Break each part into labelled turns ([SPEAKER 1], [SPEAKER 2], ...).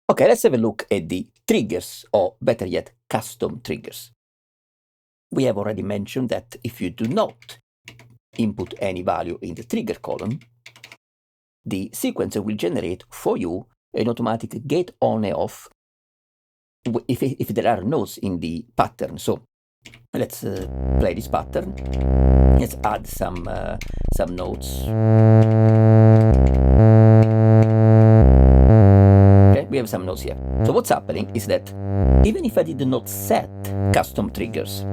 [SPEAKER 1] Okay, let's have a look at the triggers, or better yet, custom triggers. We have already mentioned that if you do not input any value in the trigger column, the sequencer will generate for you an automatic gate on and off if there are nodes in the pattern. So let's play this pattern. Let's add some nodes. Okay, we have some nodes here. So what's happening is that even if I did not set custom triggers,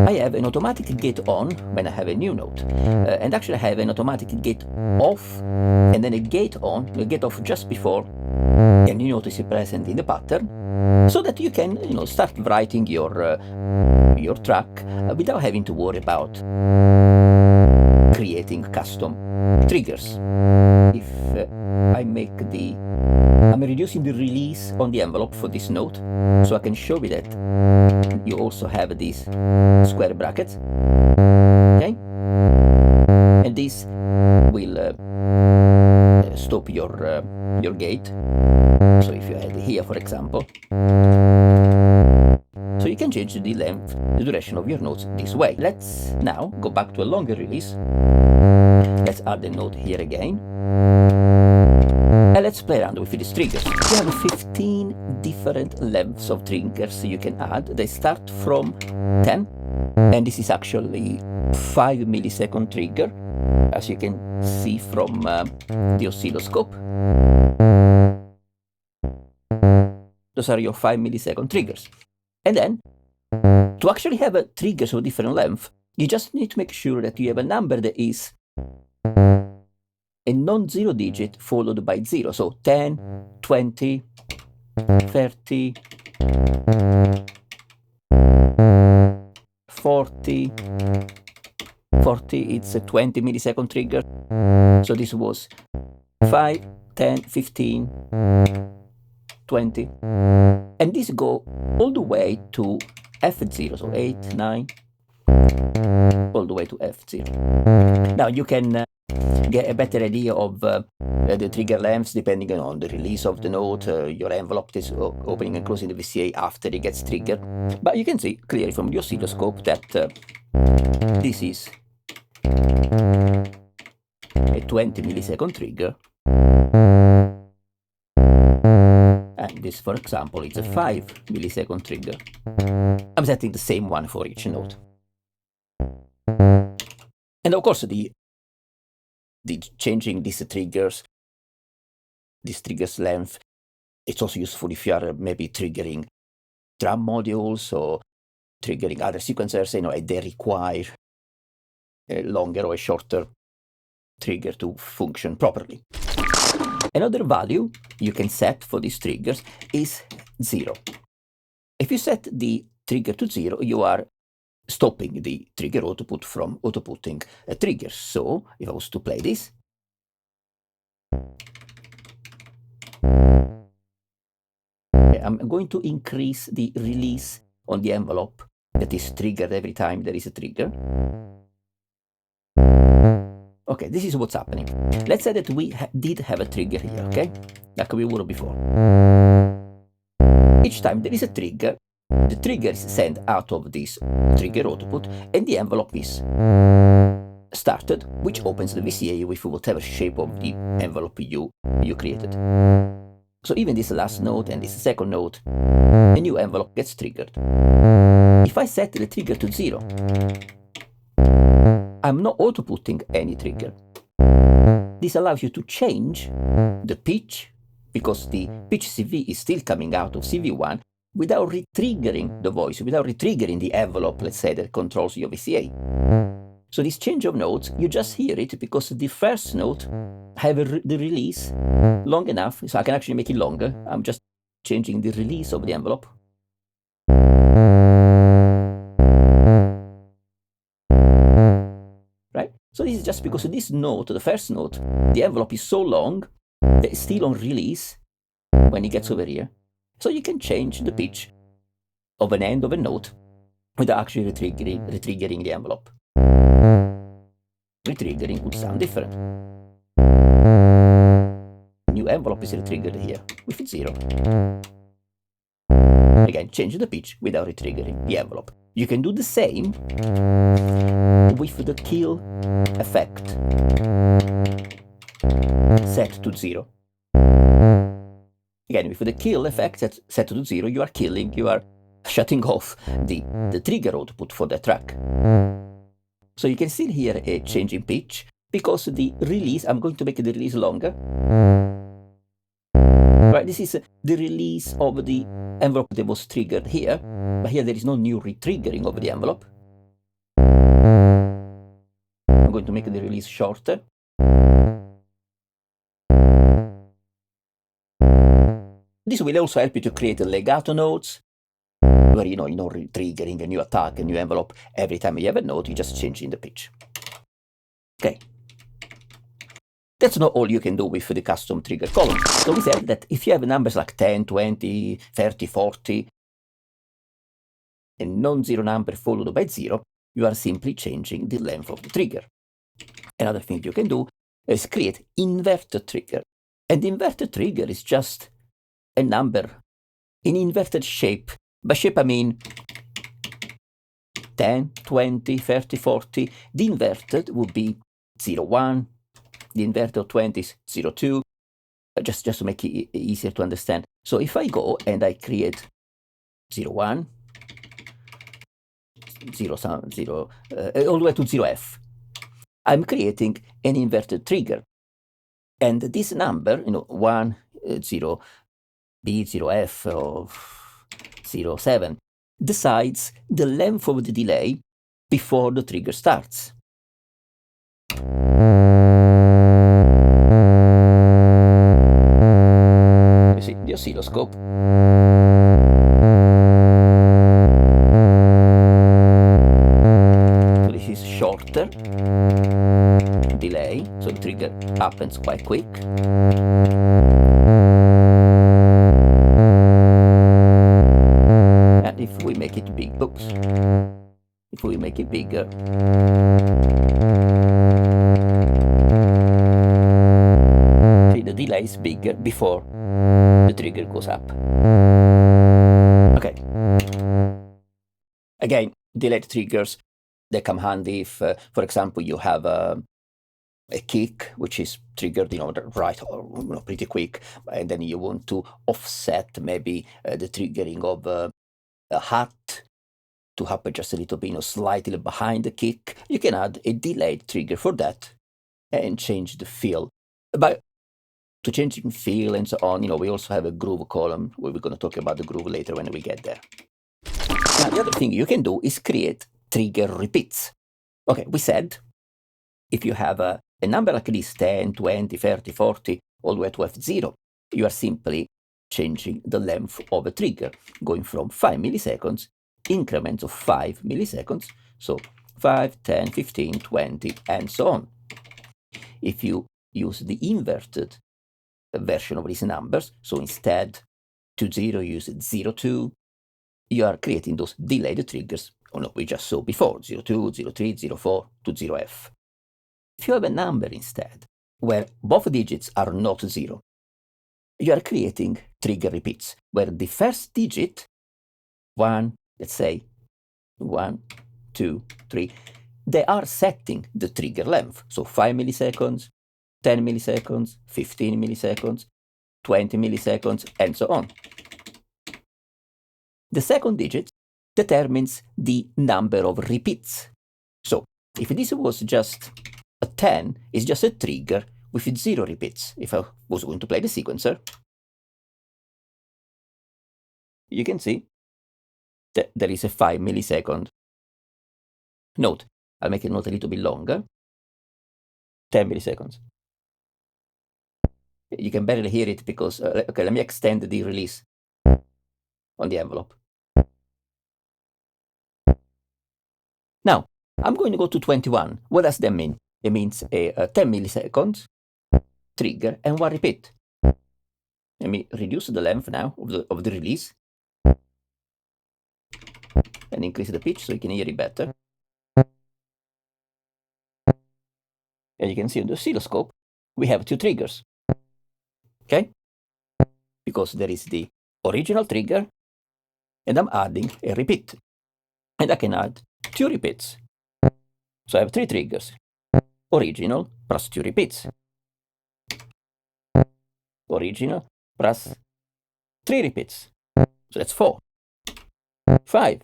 [SPEAKER 1] I have an automatic gate on when I have a new node, and actually I have an automatic gate off, and then a gate on, a gate off just before a new node is present in the pattern, so that you can start writing your track without having to worry about creating custom triggers. If I'm reducing the release on the envelope for this node, so I can show you that you also have these square brackets, okay? And this will stop your gate. So if you add here, for example, so you can change the length, the duration of your nodes this way. Let's now go back to a longer release. Let's add a node here again. And let's play around with these triggers. You have 15 different lengths of triggers you can add. They start from 10, and this is actually 5 millisecond trigger, as you can see from the oscilloscope. Those are your 5 millisecond triggers. And then, to actually have triggers of different length, you just need to make sure that you have a number that is a non-zero digit followed by 0. So 10, 20, 30, 40, it's a 20 millisecond trigger. So this was 5, 10, 15, 20. And these go all the way to F0, so 8, 9, all the way to F0. Now you can get a better idea of the trigger lengths depending on the release of the node, your envelope is opening and closing the VCA after it gets triggered. But you can see clearly from the oscilloscope that this is a 20 millisecond trigger. And this, for example, is a 5 millisecond trigger. I'm setting the same one for each node. And of course, the changing these triggers length, it's also useful if you are maybe triggering drum modules or triggering other sequencers, they require a longer or a shorter trigger to function properly. Another value you can set for these triggers is 0. If you set the trigger to 0, you are stopping the trigger output from outputting a trigger. So if I was to play this, I'm going to increase the release on the envelope that is triggered every time there is a trigger. Okay, this is what's happening. Let's say that we did have a trigger here, okay? Like we were before. Each time there is a trigger, the trigger is sent out of this trigger output, and the envelope is started, which opens the VCA with whatever shape of the envelope you created. So even this last node and this second node, a new envelope gets triggered. If I set the trigger to 0, I'm not outputting any trigger. This allows you to change the pitch, because the pitch CV is still coming out of CV1, without re-triggering the voice, without re-triggering the envelope, let's say, that controls your VCA. So this change of nodes, you just hear it because the first node have the release long enough, so I can actually make it longer. I'm just changing the release of the envelope. Right? So this is just because this node, the first node, the envelope is so long that it's still on release when it gets over here. So you can change the pitch of an end of a node without actually retriggering the envelope. Retriggering would sound different. envelope is retriggered here with 0. Again, change the pitch without retriggering the envelope. You can do the same with the kill effect set to 0. Again, with the kill effect set to 0, you are killing, you are shutting off the trigger output for the track. So you can see here a change in pitch, because the release, I'm going to make the release longer. Right, this is the release of the envelope that was triggered here, but here there is no new retriggering of the envelope. I'm going to make the release shorter. This will also help you to create legato nodes, where you're not triggering a new attack, a new envelope. Every time you have a node, you just change in the pitch. Okay. That's not all you can do with the custom trigger column. So we said that if you have numbers like 10, 20, 30, 40, a non-zero number followed by 0, you are simply changing the length of the trigger. Another thing you can do is create inverted trigger. And the inverted trigger is just a number in inverted shape. By shape I mean 10, 20, 30, 40. The inverted would be 0, 1. The inverted of 20 is 0, 2. Just to make it easier to understand. So if I go and I create 0, 1, 0, 0, all the way to 0f, I'm creating an inverted trigger. And this number, 1, 0, B, 0f, or 0, 7, decides the length of the delay before the trigger starts. You see the oscilloscope. So this is shorter delay, so the trigger happens quite quick. And if we make it big, if we make it bigger, see, the delay is bigger before the trigger goes up. Okay. Again, delayed triggers, they come handy if, for example, you have a kick which is triggered, right, or pretty quick, and then you want to offset maybe the triggering of a hat to happen just a little bit, slightly behind the kick. You can add a delayed trigger for that and change the feel. But to changing feel and so on, we also have a groove column where we're going to talk about the groove later when we get there. Now, the other thing you can do is create trigger repeats. Okay, we said if you have a number like this, 10, 20, 30, 40, all the way to F0, you are simply changing the length of a trigger, going from 5 milliseconds, increments of 5 milliseconds, so 5, 10, 15, 20, and so on. If you use the inverted version of these numbers, so instead to 0 use 0, 2, you are creating those delayed triggers, we just saw before, 0, 2, 0, 3, 0, 4 to 0f. If you have a number instead, where both digits are not 0, you are creating trigger repeats, where the first digit, 1, let's say 1, 2, 3, they are setting the trigger length. So 5 milliseconds, 10 milliseconds, 15 milliseconds, 20 milliseconds, and so on. The second digit determines the number of repeats. So if this was just a 10, it's just a trigger with 0 repeats. If I was going to play the sequencer, you can see that there is a 5 millisecond note. I'll make a note a little bit longer. 10 milliseconds. You can barely hear it because, okay, let me extend the release on the envelope. Now, I'm going to go to 21. What does that mean? It means a 10 milliseconds trigger and 1 repeat. Let me reduce the length now of the release and increase the pitch so you can hear it better. And you can see on the oscilloscope, we have 2 triggers. okay? Because there is the original trigger, and I'm adding a repeat. And I can add 2 repeats. So I have 3 triggers. Original plus 2 repeats. Original plus 3 repeats. So that's 4. 5.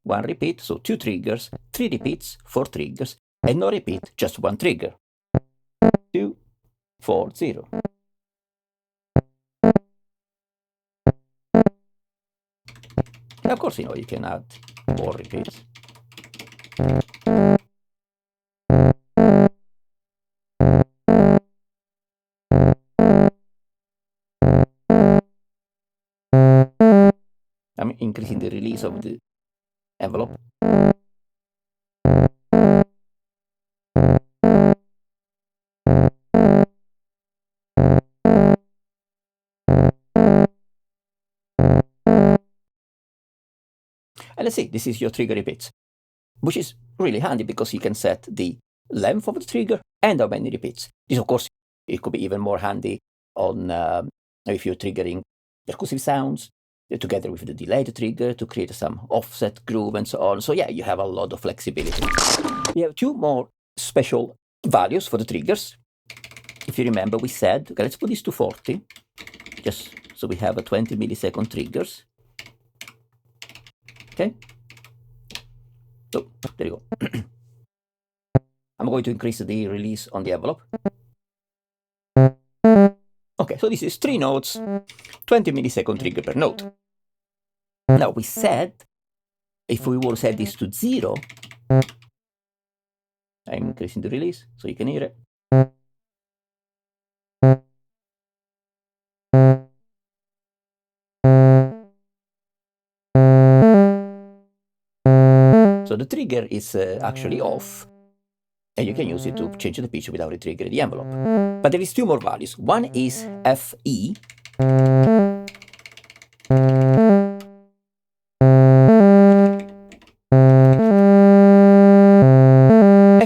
[SPEAKER 1] One repeat, so 2 triggers, 3 repeats, 4 triggers, and no repeat, just 1 trigger. 2, 4, 0. And of course, you can add more repeats. I'm increasing the release of the envelope. And let's see, this is your trigger repeats, which is really handy because you can set the length of the trigger and how many repeats. This, of course, it could be even more handy on if you're triggering percussive sounds together with the delayed trigger to create some offset groove and so on. So yeah, you have a lot of flexibility. We have 2 more special values for the triggers. If you remember, we said, okay, let's put this to 40, just so we have a 20 millisecond triggers. Okay. So there you go. I'm going to increase the release on the envelope. Okay, so this is 3 notes, 20 millisecond trigger per note. Now we said, if we will set this to 0, I'm increasing the release so you can hear it. So the trigger is actually off, and you can use it to change the pitch without triggering the envelope. But there is 2 more values. One is FE.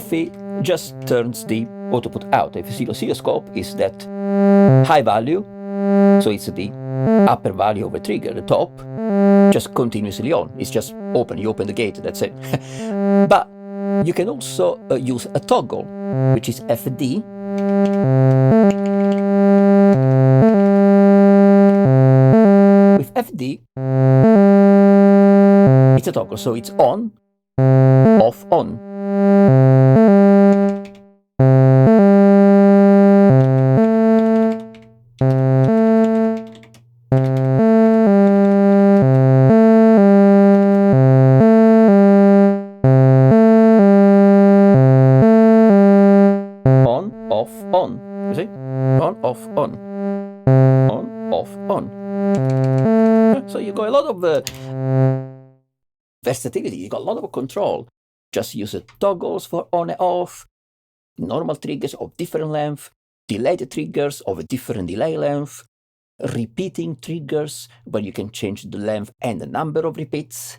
[SPEAKER 1] FE just turns the output out. If you see the oscilloscope, is that high value, so it's the upper value of a trigger, the top, just continuously on. It's just open. You open the gate, that's it. But you can also use a toggle, which is FD. With FD, it's a toggle, so it's on, off, on. On. You see? On, off, on. On, off, on. So you got a lot of versatility, you got a lot of control. Just use toggles for on and off, normal triggers of different length, delayed triggers of a different delay length, repeating triggers where you can change the length and the number of repeats.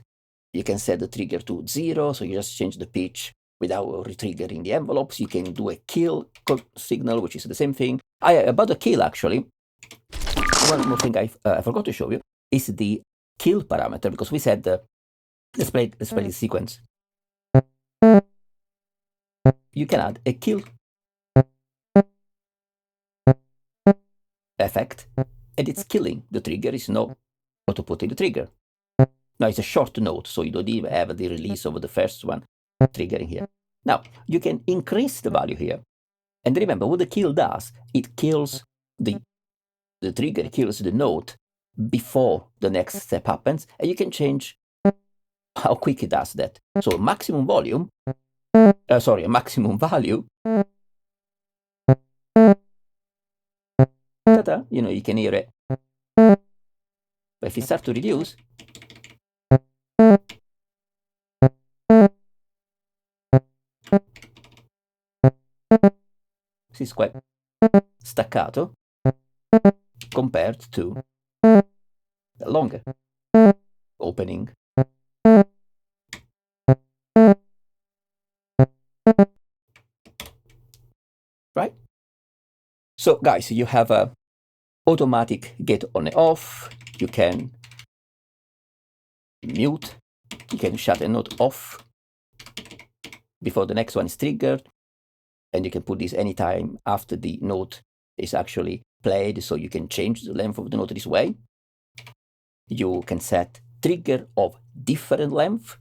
[SPEAKER 1] You can set the trigger to 0, so you just change the pitch without re-triggering the envelopes. You can do a kill signal, which is the same thing. About the kill, actually, one more thing I forgot to show you is the kill parameter, because we said, let's play the sequence. You can add a kill effect, and it's killing the trigger. Is no output in the trigger. Now it's a short note, so you don't even have the release of the first one triggering here. Now you can increase the value here, and remember what the kill does. It kills the trigger, kills the note before the next step happens, and you can change how quick it does that. So maximum volume, a maximum value. Ta-da, you can hear it. But if you start to reduce, This is quite staccato compared to the longer opening. Right? So guys, you have a automatic get on and off. You can mute, you can shut a note off before the next one is triggered, and you can put this anytime after the note is actually played, so you can change the length of the note this way. You can set trigger of different length,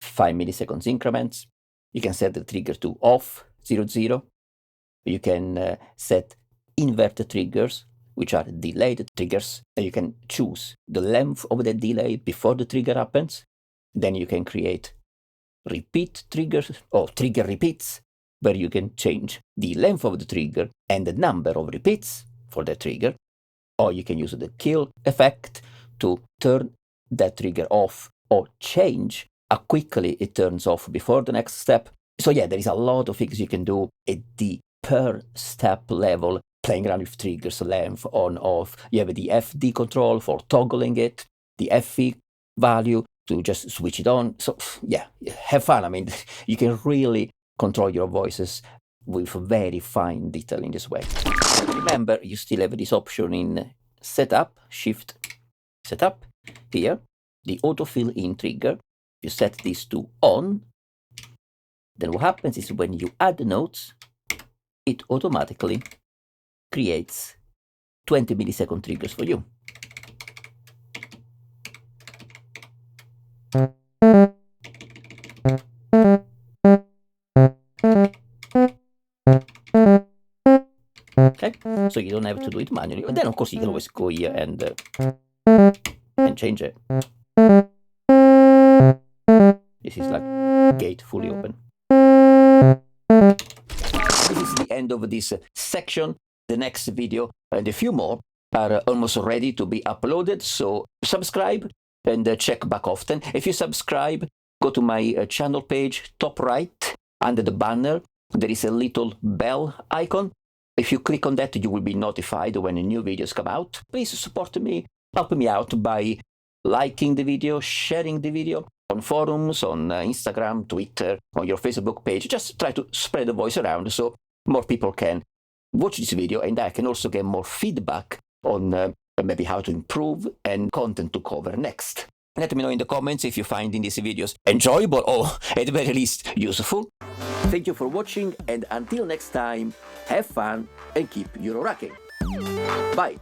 [SPEAKER 1] 5 milliseconds increments. You can set the trigger to off 00. You can set inverted triggers, which are delayed triggers, and you can choose the length of the delay before the trigger happens. Then you can create repeat triggers or trigger repeats, where you can change the length of the trigger and the number of repeats for the trigger. Or you can use the kill effect to turn that trigger off or change how quickly it turns off before the next step. So yeah, there is a lot of things you can do at the per step level, playing around with triggers, length, on, off. You have the FD control for toggling it, the FE value to just switch it on. So yeah, have fun. I mean, you can really control your voices with very fine detail in this way. Remember, you still have this option in setup, shift setup here, the autofill in trigger. You set this to on. Then what happens is when you add the notes, it automatically creates 20 millisecond triggers for you. Okay, so you don't have to do it manually. But then, of course, you can always go here and change it. This is like gate fully open. This is the end of this section. The next video and a few more are almost ready to be uploaded. So subscribe and check back often. If you subscribe, go to my channel page, top right, under the banner. There is a little bell icon. If you click on that, you will be notified when new videos come out. Please support me, help me out by liking the video, sharing the video on forums, on Instagram, Twitter, on your Facebook page. Just try to spread the voice around so more people can watch this video, and I can also get more feedback on maybe how to improve and content to cover next. Let me know in the comments if you find these videos enjoyable or at the very least useful. Thank you for watching, and until next time, have fun and keep Euroracking. Bye!